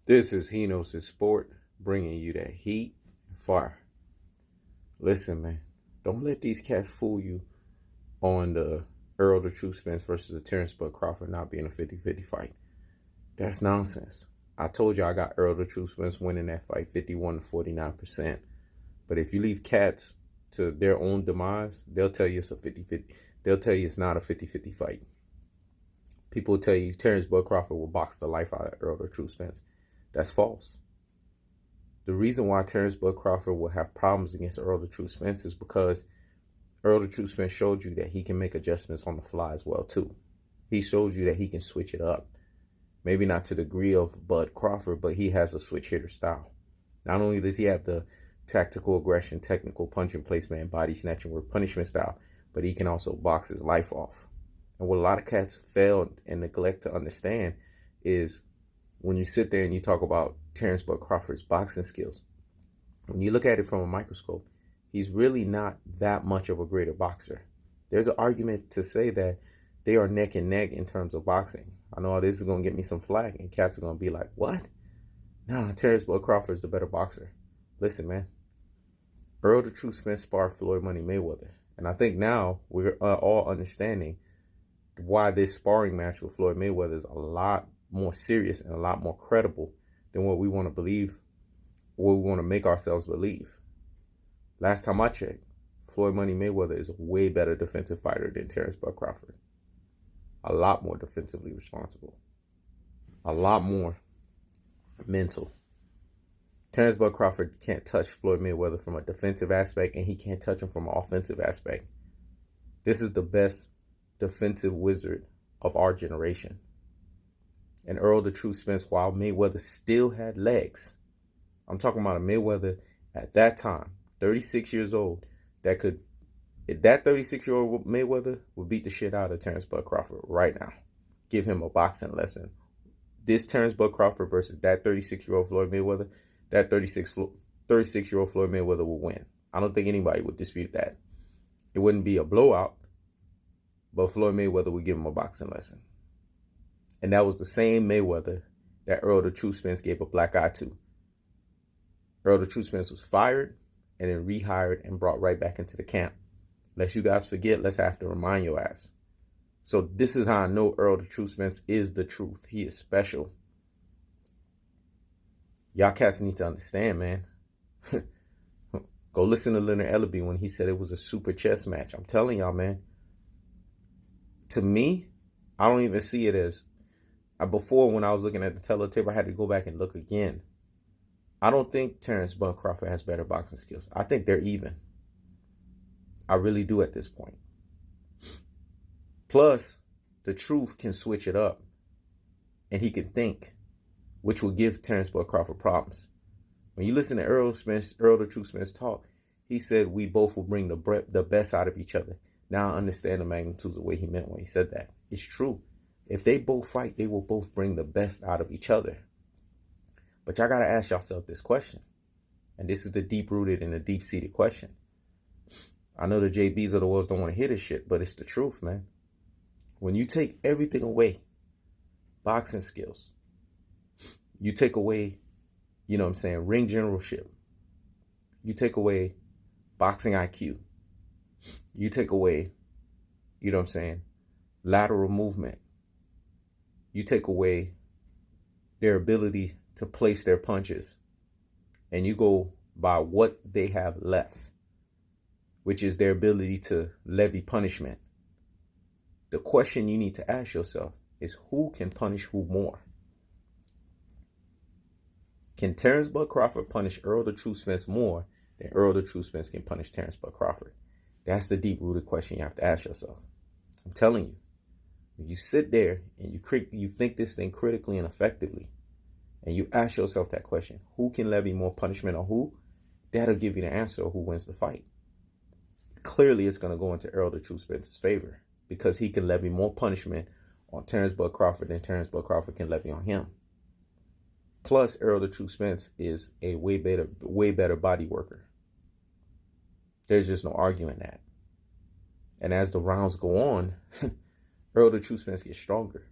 This is Henos' Sport, bringing you that heat and fire. Listen, man, don't let these cats fool you on the Errol the True Spence versus the Terrence Crawford not being a 50-50 fight. That's nonsense. I told you I got Errol the True Spence winning that fight 51 to 49%. But if you leave cats to their own demise, they'll tell you it's a 50-50. They'll tell you it's not a 50-50 fight. People will tell you Terrence Crawford will box the life out of Errol the True Spence. That's false. The reason why Terrence Crawford will have problems against Errol the True Spence is because Errol the True Spence showed you that he can make adjustments on the fly as well too. He showed you that he can switch it up. Maybe not to the degree of Bud Crawford, but he has a switch hitter style. Not only does he have the tactical aggression, technical punching placement, and body snatching with punishment style, but he can also box his life off. And what a lot of cats fail and neglect to understand is when you sit there and you talk about Terrence Crawford's boxing skills, when you look at it from a microscope, he's really not that much of a greater boxer. There's an argument to say that they are neck and neck in terms of boxing. I know this is going to get me some flack, and cats are going to be like, what? Nah, Terrence Crawford is the better boxer. Listen, man. Errol the True Spence sparred Floyd Money Mayweather. And I think now we're all understanding why this sparring match with Floyd Mayweather is a lot more serious and a lot more credible than what we want to believe, what we want to make ourselves believe. Last time I checked, Floyd Money Mayweather is a way better defensive fighter than Terrence Crawford. A lot more defensively responsible. A lot more mental. Terrence Crawford can't touch Floyd Mayweather from a defensive aspect, and he can't touch him from an offensive aspect. This is the best defensive wizard of our generation. And Errol the True Spence, while Mayweather still had legs, I'm talking about a Mayweather at that time, 36 years old, that 36-year-old Mayweather would beat the shit out of Terrence Crawford right now. Give him a boxing lesson. This Terrence Crawford versus that 36-year-old Floyd Mayweather, that 36-year-old Floyd Mayweather will win. I don't think anybody would dispute that. It wouldn't be a blowout, but Floyd Mayweather would give him a boxing lesson. And that was the same Mayweather that Errol the True Spence gave a black eye to. Errol the True Spence was fired and then rehired and brought right back into the camp. Lest you guys forget, let's have to remind your ass. So this is how I know Errol the True Spence is the truth. He is special. Y'all cats need to understand, man. Go listen to Leonard Ellaby when he said it was a super chess match. I'm telling y'all, man. To me, I don't even see it as... Before, when I was looking at the teletape, I had to go back and look again. I don't think Terrence Crawford has better boxing skills. I think they're even. I really do at this point. Plus, the truth can switch it up. And he can think, which will give Terrence Crawford problems. When you listen to Errol the True Spence talk, he said we both will bring the best out of each other. Now I understand the magnitudes of what he meant when he said that. It's true. If they both fight, they will both bring the best out of each other. But y'all got to ask yourself this question. And this is the deep-rooted and the deep-seated question. I know the JBs of the world don't want to hear this shit, but it's the truth, man. When you take everything away, boxing skills, you take away, you know what I'm saying, ring generalship, you take away boxing IQ, you take away, you know what I'm saying, lateral movement, you take away their ability to place their punches, and you go by what they have left, which is their ability to levy punishment. The question you need to ask yourself is who can punish who more? Can Terrence Crawford punish Errol the True Spence more than Errol the True Spence can punish Terrence Crawford? That's the deep-rooted question you have to ask yourself. I'm telling you. When you sit there and you think this thing critically and effectively, and you ask yourself that question, who can levy more punishment on who? That'll give you the answer of who wins the fight. Clearly, it's going to go into Errol the True Spence's favor because he can levy more punishment on Terrence Crawford than Terrence Crawford can levy on him. Plus, Errol the True Spence is a way better body worker. There's just no arguing that. And as the rounds go on, Errol the True Spence gets stronger.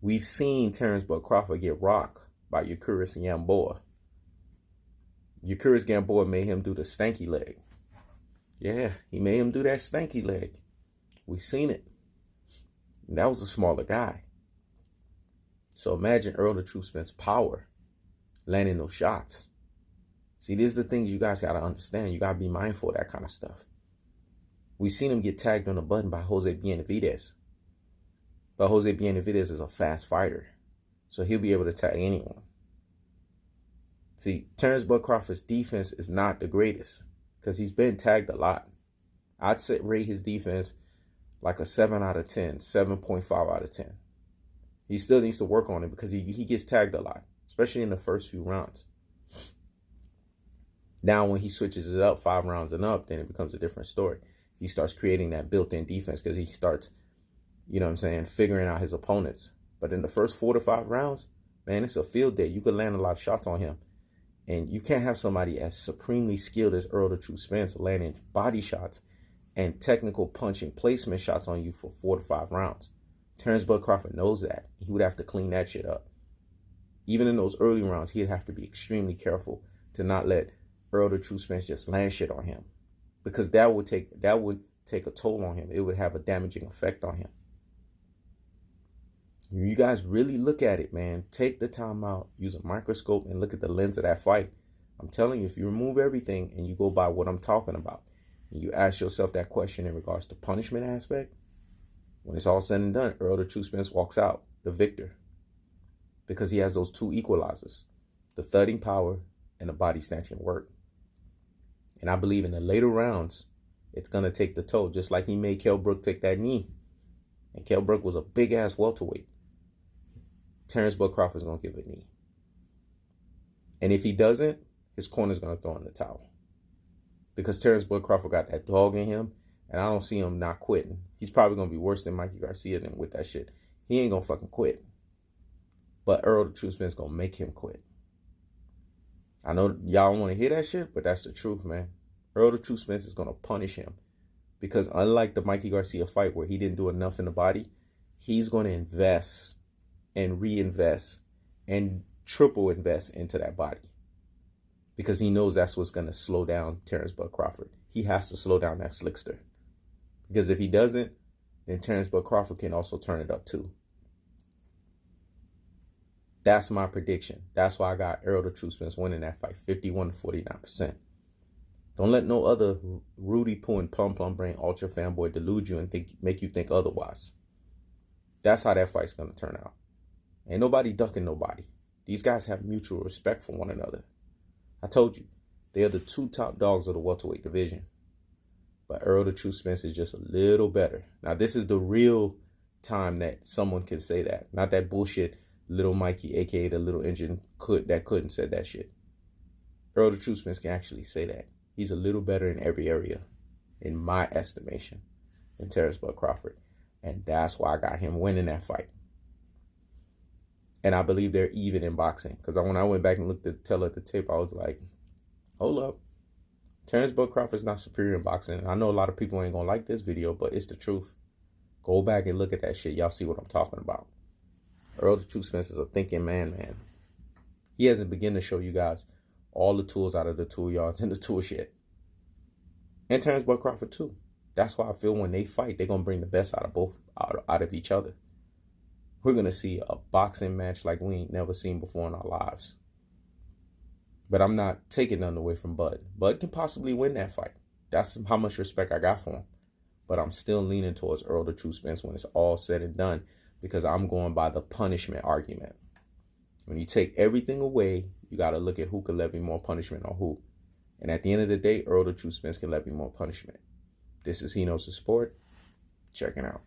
We've seen Terrence Crawford get rocked by Eucurus and Gamboa. Eucurus Gamboa made him do the stanky leg. Yeah, he made him do that stanky leg. We seen it. And that was a smaller guy. So imagine Errol the Truth Spence power landing those shots. See, these are the things you guys got to understand. You got to be mindful of that kind of stuff. We seen him get tagged on the button by Jose Benavidez. But Jose Benavidez is a fast fighter, so he'll be able to tag anyone. See, Terrence Bud Crawford's defense is not the greatest because he's been tagged a lot. I'd rate his defense like a 7 out of 10, 7.5 out of 10. He still needs to work on it because he gets tagged a lot, especially in the first few rounds. Now, when he switches it up 5 rounds and up, then it becomes a different story. He starts creating that built-in defense because he starts, you know what I'm saying, figuring out his opponents. But in the first 4 to 5 rounds, man, it's a field day. You could land a lot of shots on him. And you can't have somebody as supremely skilled as Errol the Truth Spence landing body shots and technical punching placement shots on you for 4 to 5 rounds. Terrence Bud Crawford knows that. He would have to clean that shit up. Even in those early rounds, he'd have to be extremely careful to not let Errol the Truth Spence just land shit on him, because that would take a toll on him. It would have a damaging effect on him. You guys really look at it, man. Take the time out, use a microscope, and look at the lens of that fight. I'm telling you, if you remove everything and you go by what I'm talking about, and you ask yourself that question in regards to punishment aspect, when it's all said and done, Errol the Truth Spence walks out the victor, because he has those 2 equalizers, the thudding power and the body snatching work. And I believe in the later rounds, it's going to take the toll, just like he made Kell Brook take that knee. And Kell Brook was a big-ass welterweight. Terrence Bud Crawford's going to give a knee. And if he doesn't, his corner's going to throw in the towel. Because Terrence Bud Crawford got that dog in him, and I don't see him not quitting. He's probably going to be worse than Mikey Garcia than with that shit. He ain't going to fucking quit. But Errol the Truth Spence going to make him quit. I know y'all don't want to hear that shit, but that's the truth, man. Errol the Truth Spence is going to punish him. Because unlike the Mikey Garcia fight where he didn't do enough in the body, he's going to invest and reinvest and triple invest into that body. Because he knows that's what's going to slow down Terrence Bud Crawford. He has to slow down that slickster. Because if he doesn't, then Terrence Bud Crawford can also turn it up too. That's my prediction. That's why I got Errol the Truth Spence winning that fight, 51 to 49%. Don't let no other Rudy Poo and Plum Brain ultra fanboy delude you and make you think otherwise. That's how that fight's going to turn out. Ain't nobody ducking nobody. These guys have mutual respect for one another. I told you, they are the 2 top dogs of the welterweight division. But Errol the Truth Spence is just a little better. Now, this is the real time that someone can say that. Not that bullshit Little Mikey, a.k.a. the little engine that couldn't say that shit. Errol the Truth Spence can actually say that. He's a little better in every area, in my estimation, than Terrence Bud Crawford. And that's why I got him winning that fight. And I believe they're even in boxing. Because when I went back and looked at the tape, I was like, hold up. Terrence Bud Crawford's not superior in boxing. And I know a lot of people ain't going to like this video, but it's the truth. Go back and look at that shit. Y'all see what I'm talking about. Errol the Truth Spence is a thinking man. He hasn't begun to show you guys all the tools out of the tool yards and the tool shit. And Terrence Bud Crawford too. That's why I feel when they fight, they're going to bring the best out of both, out of each other. We're going to see a boxing match like we ain't never seen before in our lives. But I'm not taking none away from Bud. Bud can possibly win that fight. That's how much respect I got for him. But I'm still leaning towards Errol the Truth Spence when it's all said and done, because I'm going by the punishment argument. When you take everything away, you got to look at who can levy more punishment on who. And at the end of the day, Errol the Truth Spence can levy more punishment. This is He Knows the Sport. Checking out.